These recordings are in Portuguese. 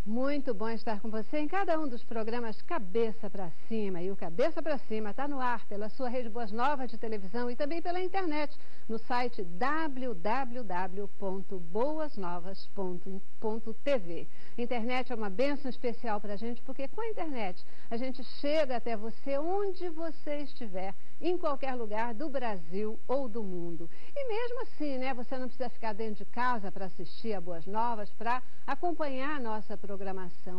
Muito bom estar com você em cada um dos programas Cabeça para Cima. E o Cabeça para Cima está no ar pela sua Rede Boas Novas de televisão e também pela internet, no site www.boasnovas.tv. Internet é uma bênção especial para a gente, porque com a internet a gente chega até você onde você estiver, em qualquer lugar do Brasil ou do mundo. E mesmo assim, né, você não precisa ficar dentro de casa para assistir a Boas Novas, para acompanhar a nossa programação.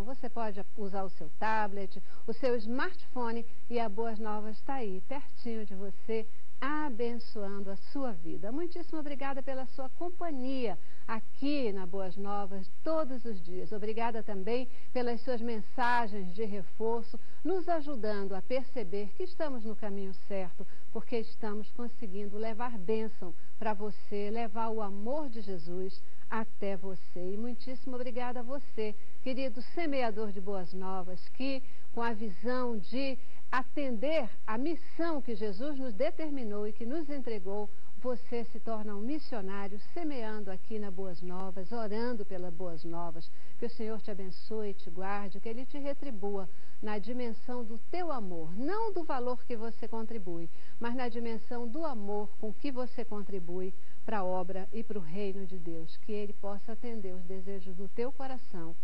Você pode usar o seu tablet, o seu smartphone e a Boas Novas está aí, pertinho de você, abençoando a sua vida. Muitíssimo obrigada pela sua companhia aqui na Boas Novas todos os dias. Obrigada também pelas suas mensagens de reforço, nos ajudando a perceber que estamos no caminho certo, porque estamos conseguindo levar bênção para você, levar o amor de Jesus até você. E muitíssimo obrigada a você, querido semeador de Boas Novas, que com a visão de atender a missão que Jesus nos determinou e que nos entregou, você se torna um missionário semeando aqui na Boas Novas, orando pela Boas Novas. Que o Senhor te abençoe e te guarde, que Ele te retribua na dimensão do teu amor, não do valor que você contribui, mas na dimensão do amor com que você contribui para a obra e para o reino de Deus. Que Ele possa atender os desejos do teu coração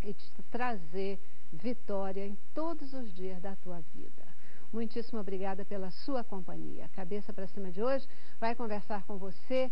e te trazer vitória em todos os dias da tua vida. Muitíssimo obrigada pela sua companhia. Cabeça para Cima de hoje vai conversar com você,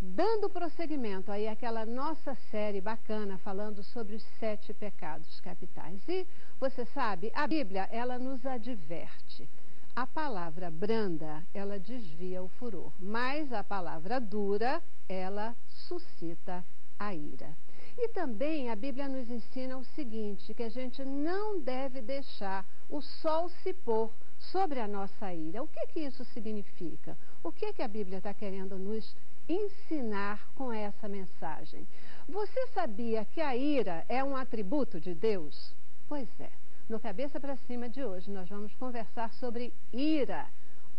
dando prosseguimento aí àquela nossa série bacana falando sobre os 7 pecados capitais. E você sabe, a Bíblia, ela nos adverte. A palavra branda, ela desvia o furor, mas a palavra dura, ela suscita a ira. E também a Bíblia nos ensina o seguinte, que a gente não deve deixar o sol se pôr sobre a nossa ira. O que isso significa? O que a Bíblia está querendo nos ensinar com essa mensagem? Você sabia que a ira é um atributo de Deus? Pois é. No Cabeça para Cima de hoje nós vamos conversar sobre ira,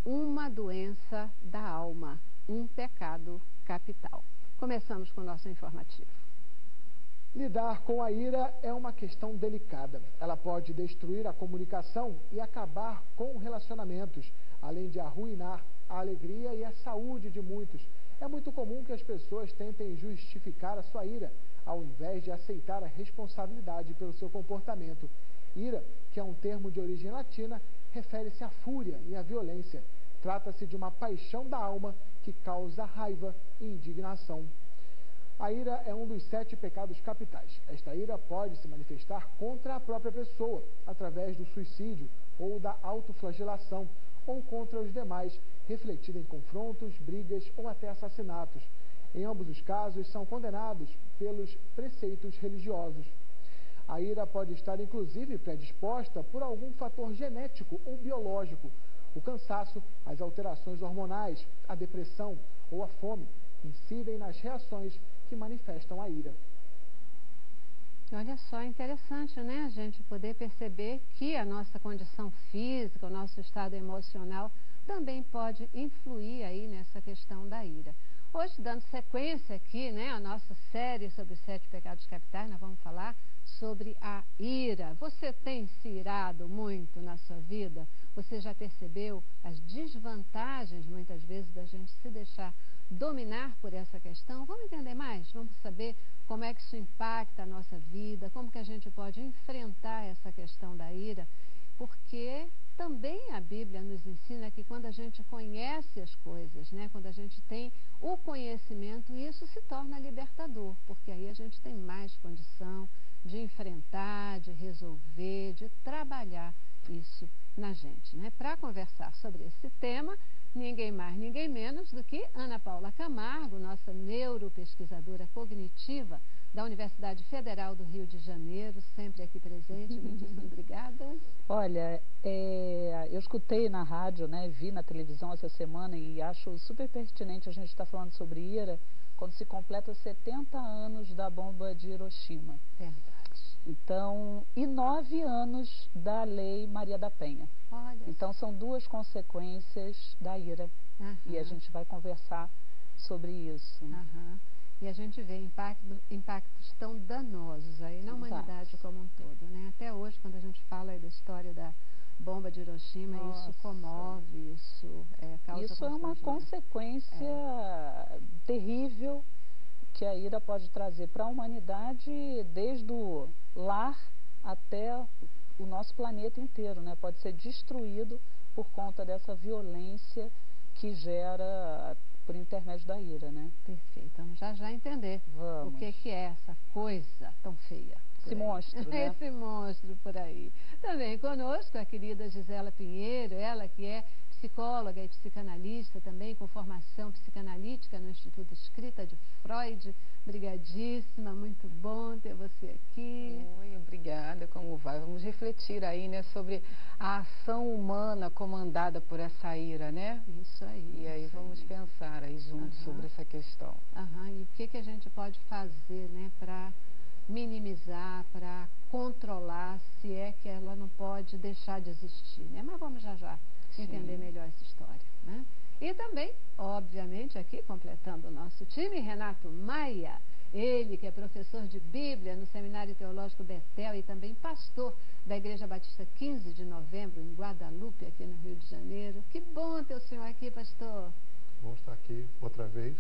uma doença da alma, um pecado capital. Começamos com o nosso informativo. Lidar com a ira é uma questão delicada. Ela pode destruir a comunicação e acabar com relacionamentos, além de arruinar a alegria e a saúde de muitos. É muito comum que as pessoas tentem justificar a sua ira, ao invés de aceitar a responsabilidade pelo seu comportamento. Ira, que é um termo de origem latina, refere-se à fúria e à violência. Trata-se de uma paixão da alma que causa raiva e indignação. A ira é um dos 7 pecados capitais. Esta ira pode se manifestar contra a própria pessoa, através do suicídio ou da autoflagelação, ou contra os demais, refletida em confrontos, brigas ou até assassinatos. Em ambos os casos, são condenados pelos preceitos religiosos. A ira pode estar inclusive predisposta por algum fator genético ou biológico. O cansaço, as alterações hormonais, a depressão ou a fome incidem nas reações que manifestam a ira. Olha só, interessante, né? A gente poder perceber que a nossa condição física, o nosso estado emocional também pode influir aí nessa questão da ira. Hoje, dando sequência aqui, né, a nossa série sobre os 7 pecados capitais, nós vamos falar sobre a ira. Você tem se irado muito na sua vida? Você já percebeu as desvantagens, muitas vezes, da gente se deixar dominar por essa questão? Vamos entender mais? Vamos saber como é que isso impacta a nossa vida, como que a gente pode enfrentar essa questão da ira, porque também a Bíblia nos ensina que quando a gente conhece as coisas, né, quando a gente tem o conhecimento, isso se torna libertador, porque aí a gente tem mais condição de enfrentar, de resolver, de trabalhar isso na gente, né? Para conversar sobre esse tema, ninguém mais, ninguém menos do que Ana Paula Camargo, nossa neuropesquisadora cognitiva da Universidade Federal do Rio de Janeiro, sempre aqui presente. Muitíssimo obrigada. Olha, eu escutei na rádio, né, vi na televisão essa semana e acho super pertinente a gente estar falando sobre ira quando se completa 70 anos da bomba de Hiroshima. Verdade. Então, e 9 anos da Lei Maria da Penha. Olha. Então, são 2 consequências da ira. E a gente vai conversar sobre isso. E a gente vê impactos tão danosos aí na humanidade como um todo, né? Até hoje, quando a gente fala aí da história da bomba de Hiroshima, Nossa. isso comove, isso causa Isso é uma consequência terrível que a ira pode trazer para a humanidade, desde o lar até o nosso planeta inteiro, né? Pode ser destruído por conta dessa violência que gera por intermédio da ira, né? Perfeito. Vamos já entender o que é essa coisa tão feia. Esse monstro, né? Esse monstro por aí. Também conosco a querida Gisela Pinheiro, ela que é psicóloga e psicanalista também, com formação psicanalítica no Instituto Escrita de Freud. Obrigadíssima, muito bom ter você aqui. Oi, obrigada, como vai? Vamos refletir aí, né, sobre a ação humana comandada por essa ira, né? Isso aí. E aí vamos pensar aí juntos sobre essa questão. E o que a gente pode fazer, né, para minimizar, para controlar, se é que ela não pode deixar de existir, né? Mas vamos já entender melhor essa história, né? E também, obviamente, aqui completando o nosso time, Renato Maia, ele que é professor de Bíblia no Seminário Teológico Betel e também pastor da Igreja Batista 15 de Novembro, em Guadalupe, aqui no Rio de Janeiro. Que bom ter o senhor aqui, pastor. Bom estar aqui outra vez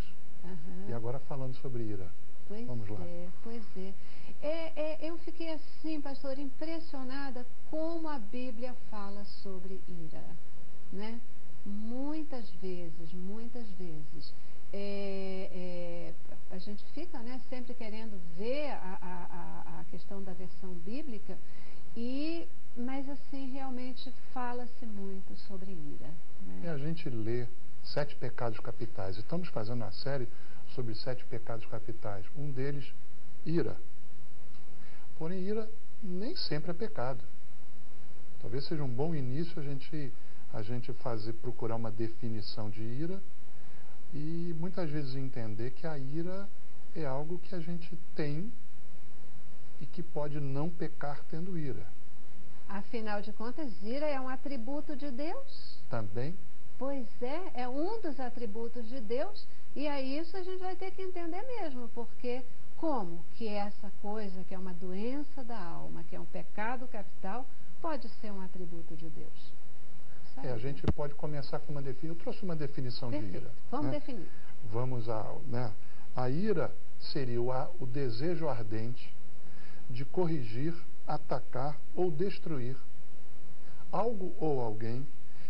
e agora falando sobre ira. Vamos lá. Pois é. Eu fiquei assim, pastor, impressionada como a Bíblia fala sobre ira, né? Muitas vezes, a gente fica, né, sempre querendo ver a questão da versão bíblica, mas assim, realmente fala-se muito sobre ira, né? E a gente lê 7 pecados capitais. Estamos fazendo uma série sobre 7 pecados capitais. Um deles, ira. Porém, ira nem sempre é pecado. Talvez seja um bom início a gente procurar uma definição de ira e muitas vezes entender que a ira é algo que a gente tem e que pode não pecar tendo ira. Afinal de contas, ira é um atributo de Deus? Também. Pois é um dos atributos de Deus, e aí isso a gente vai ter que entender mesmo, porque como que essa coisa que é uma doença da alma, que é um pecado capital, pode ser um atributo de Deus? A gente pode começar com uma definição. Eu trouxe uma definição de ira. Vamos definir. Vamos a ira seria o desejo ardente de corrigir, atacar ou destruir algo ou alguém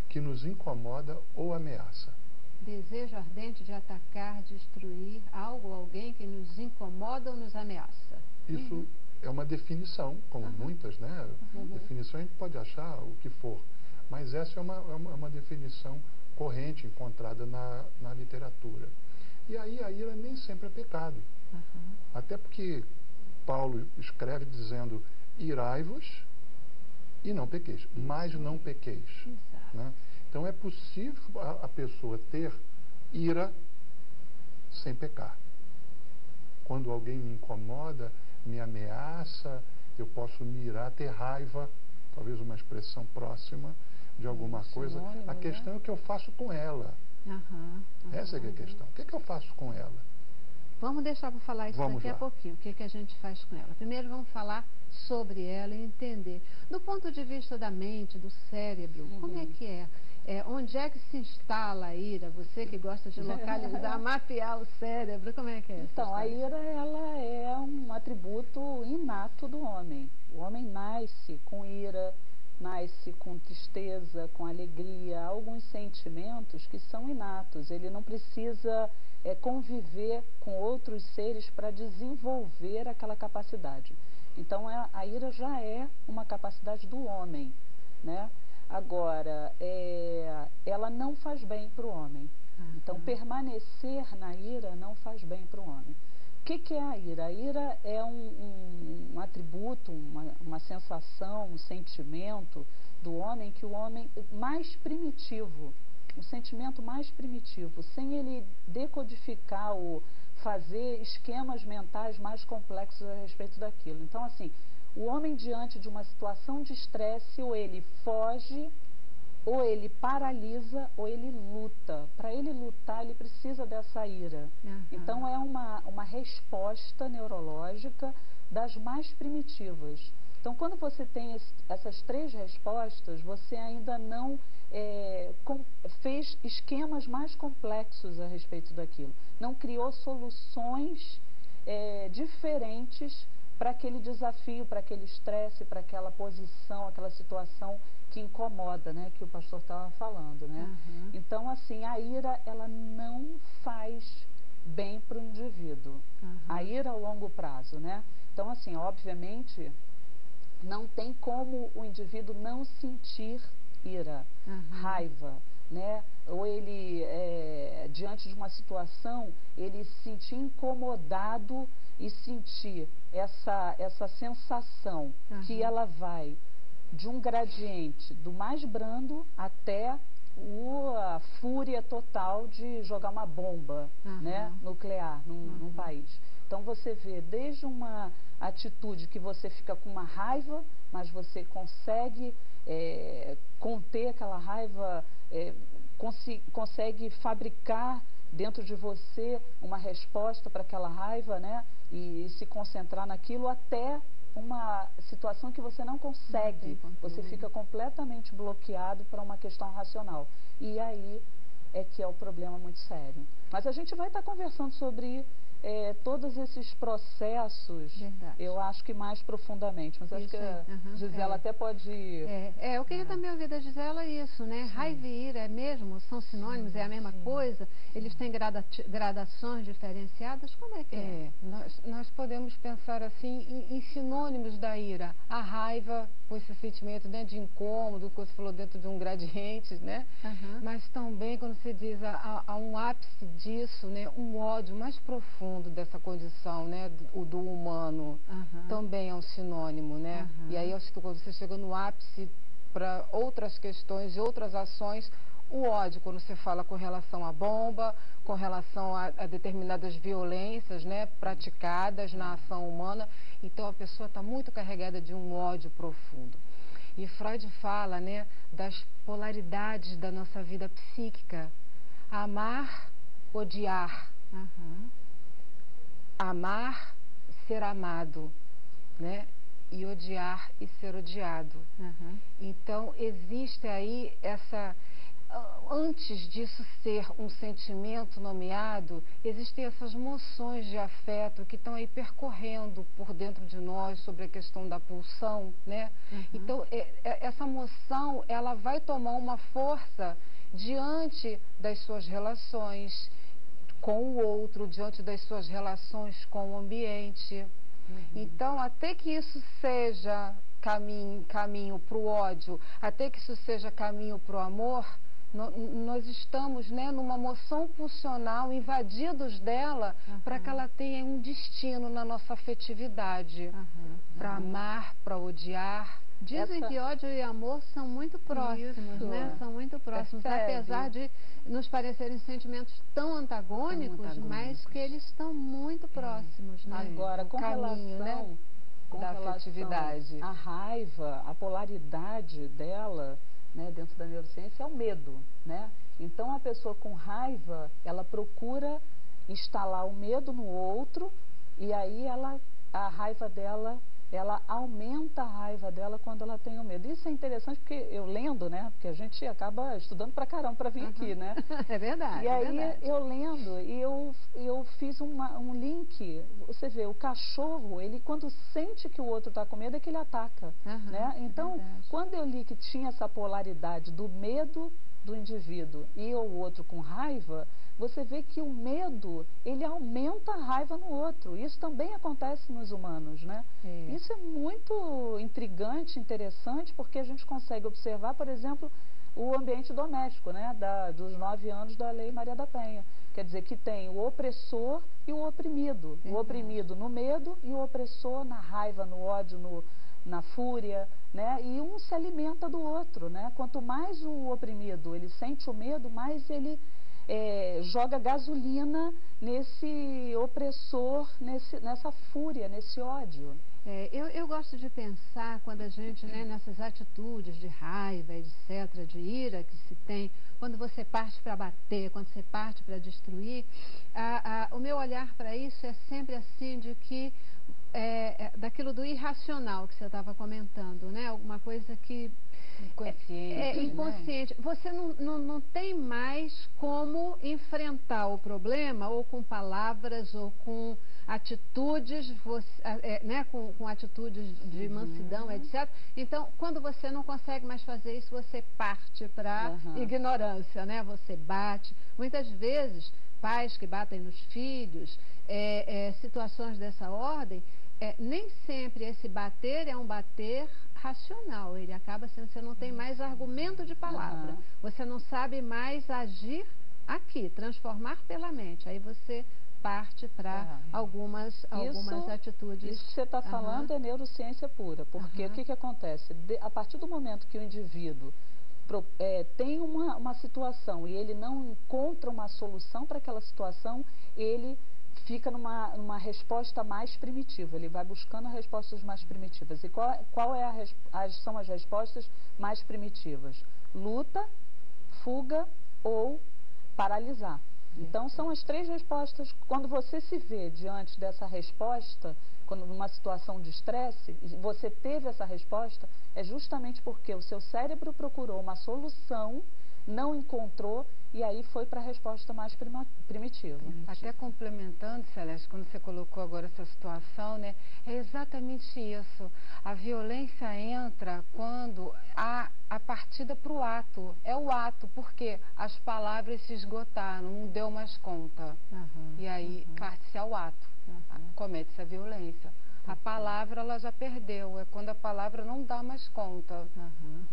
que nos incomoda ou ameaça. Desejo ardente de atacar, destruir algo ou alguém que nos incomoda ou nos ameaça. Isso é uma definição, como muitas, né? Definição a gente pode achar o que for, mas essa é uma definição corrente encontrada na literatura. E aí a ira nem sempre é pecado. Até porque Paulo escreve dizendo, irai-vos e não pequeis, mas não pequeis. Né? Então é possível a pessoa ter ira sem pecar. Quando alguém me incomoda, me ameaça, eu posso me irar, ter raiva, talvez uma expressão próxima de alguma coisa. A questão é o que eu faço com ela. Essa é que é a questão. O que eu faço com ela? Vamos deixar para falar isso daqui a pouquinho, o que a gente faz com ela. Primeiro vamos falar sobre ela e entender. Do ponto de vista da mente, do cérebro, como é que é? Onde é que se instala a ira? Você que gosta de localizar, mapear o cérebro, como é que é? Então, a ira, ela é um atributo inato do homem. O homem nasce com ira, nasce com tristeza, com alegria, alguns sentimentos que são inatos. Ele não precisa conviver com outros seres para desenvolver aquela capacidade. Então, a ira já é uma capacidade do homem, né? Agora, ela não faz bem para o homem. Então, permanecer na ira não faz bem para o homem. O que é a ira? A ira é um atributo, uma sensação, um sentimento do homem que o homem mais primitivo, o sentimento mais primitivo, sem ele decodificar ou fazer esquemas mentais mais complexos a respeito daquilo. Então, assim, o homem diante de uma situação de estresse, ou ele foge, ou ele paralisa ou ele luta. Para ele lutar, ele precisa dessa ira. Então é uma resposta neurológica das mais primitivas. Então, quando você tem essas três respostas, você ainda não fez esquemas mais complexos a respeito daquilo. Não criou soluções diferentes para aquele desafio, para aquele estresse, para aquela posição, aquela situação que incomoda, né? Que o pastor estava falando, né? Então, assim, a ira, ela não faz bem para o indivíduo. A ira a longo prazo, né? Então, assim, obviamente, não tem como o indivíduo não sentir ira, raiva, né? Ou ele, diante de uma situação, ele se sentir incomodado e sentir essa sensação que ela vai de um gradiente do mais brando até a fúria total de jogar uma bomba, né, nuclear num país. Então você vê desde uma atitude que você fica com uma raiva, mas você consegue conter aquela raiva, consegue fabricar dentro de você uma resposta para aquela raiva, né? E se concentrar naquilo, até uma situação que você não consegue, você fica completamente bloqueado para uma questão racional. E aí é que é o problema muito sério. Mas a gente vai estar conversando sobre todos esses processos, eu acho que mais profundamente, mas acho que a Gisela até pode... Eu queria também ouvir da Gisela isso, né? Raiva e ira são sinônimos, é a mesma coisa? Eles têm gradações diferenciadas? Como é que é? Nós podemos pensar assim em sinônimos da ira. A raiva, com esse sentimento, né, de incômodo, que você falou, dentro de um gradiente, né? Mas também, quando se diz há um ápice disso, né, um ódio mais profundo dessa condição, né, do humano, também é um sinônimo, né? E aí, acho que quando você chega no ápice para outras questões e outras ações, o ódio, quando você fala com relação à bomba, com relação a determinadas violências, né, praticadas na ação humana, então a pessoa está muito carregada de um ódio profundo. E Freud fala, né, das polaridades da nossa vida psíquica: amar, odiar. Amar, ser amado, né? E odiar e ser odiado. Então, existe aí antes disso ser um sentimento nomeado, existem essas moções de afeto que estão aí percorrendo por dentro de nós sobre a questão da pulsão, né? Então, essa moção, ela vai tomar uma força diante das suas relações com o outro, diante das suas relações com o ambiente. Então, até que isso seja caminho para o ódio, até que isso seja caminho para o amor, nós estamos, né, numa moção pulsional, invadidos dela, para que ela tenha um destino na nossa afetividade, para amar, para odiar. Dizem que ódio e amor são muito próximos, né? São muito próximos, apesar de nos parecerem sentimentos tão antagônicos, mas que eles estão muito próximos, né? Agora, com caminho, relação, né, da afetividade, a raiva, a polaridade dela, né, dentro da neurociência, é o medo, né? Então, a pessoa com raiva, ela procura instalar o medo no outro, e aí a raiva dela, ela aumenta a raiva dela quando ela tem o medo. Isso é interessante porque eu lendo, né? Porque a gente acaba estudando pra caramba pra vir aqui, né? É verdade. E aí eu lendo e eu fiz um link. Você vê, o cachorro, ele quando sente que o outro está com medo é que ele ataca, né? Então, quando eu li que tinha essa polaridade do medo do indivíduo e o outro com raiva, você vê que o medo, ele aumenta a raiva no outro. Isso também acontece nos humanos, né? Isso é muito intrigante, interessante, porque a gente consegue observar, por exemplo, o ambiente doméstico, né? Dos 9 anos da Lei Maria da Penha. Quer dizer, que tem o opressor e o oprimido. O oprimido no medo e o opressor na raiva, no ódio, na fúria, né? E um se alimenta do outro, né? Quanto mais o oprimido ele sente o medo, mais ele joga gasolina nesse opressor, nessa fúria, nesse ódio. Eu gosto de pensar quando a gente, né, nessas atitudes de raiva, etc., de ira que se tem, quando você parte para bater, quando você parte para destruir, o meu olhar para isso é sempre assim, de que, daquilo do irracional que você estava comentando, né, alguma coisa que... Inconsciente. Inconsciente. Né? Você não tem mais como enfrentar o problema ou com palavras ou com atitudes, né, com atitudes de mansidão, etc. Então, quando você não consegue mais fazer isso, você parte para ignorância, né? Você bate. Muitas vezes, pais que batem nos filhos, situações dessa ordem, nem sempre esse bater é um bater racional, ele acaba sendo, você não tem mais argumento de palavra, você não sabe mais agir aqui, transformar pela mente, aí você parte para algumas atitudes. Isso que você está falando é neurociência pura, porque o que acontece? A partir do momento que o indivíduo tem uma situação e ele não encontra uma solução para aquela situação, ele fica numa resposta mais primitiva, ele vai buscando respostas mais primitivas. E são as respostas mais primitivas? Luta, fuga ou paralisar. Então, são as três respostas. Quando você se vê diante dessa resposta, quando numa situação de estresse, você teve essa resposta, é justamente porque o seu cérebro procurou uma solução, não encontrou, e aí foi para a resposta mais primitiva. Até complementando, Celeste, quando você colocou agora essa situação, né, é exatamente isso. A violência entra quando a partida para o ato. É o ato, porque as palavras se esgotaram, não deu mais conta. E aí parte-se ao ato, comete-se a violência. A palavra, ela já perdeu, é quando a palavra não dá mais conta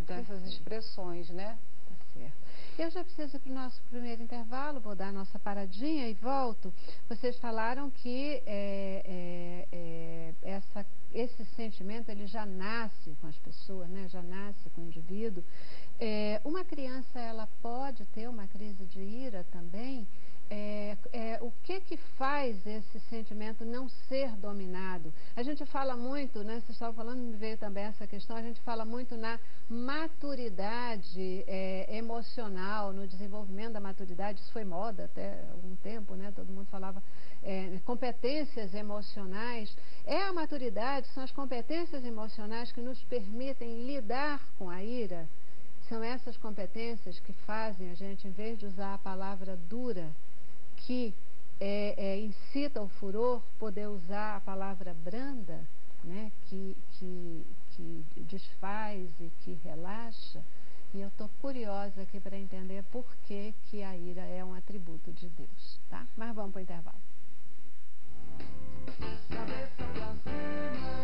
dessas expressões, né? Certo. Eu já preciso ir para o nosso primeiro intervalo, vou dar a nossa paradinha e volto. Vocês falaram que esse sentimento ele já nasce com as pessoas, né? Já nasce com o indivíduo. Uma criança, ela pode ter uma crise de ira também? O que faz esse sentimento não ser dominado? A gente fala muito, né, você estava falando, me veio também essa questão, a gente fala muito na maturidade emocional, no desenvolvimento da maturidade, isso foi moda até algum tempo, né, todo mundo falava competências emocionais. A maturidade, são as competências emocionais que nos permitem lidar com a ira. São essas competências que fazem a gente, em vez de usar a palavra dura, que incita o furor, poder usar a palavra branda, né, que desfaz e que relaxa. E eu estou curiosa aqui para entender por que a ira é um atributo de Deus, tá? Mas vamos para o intervalo. Cabeça pra cima.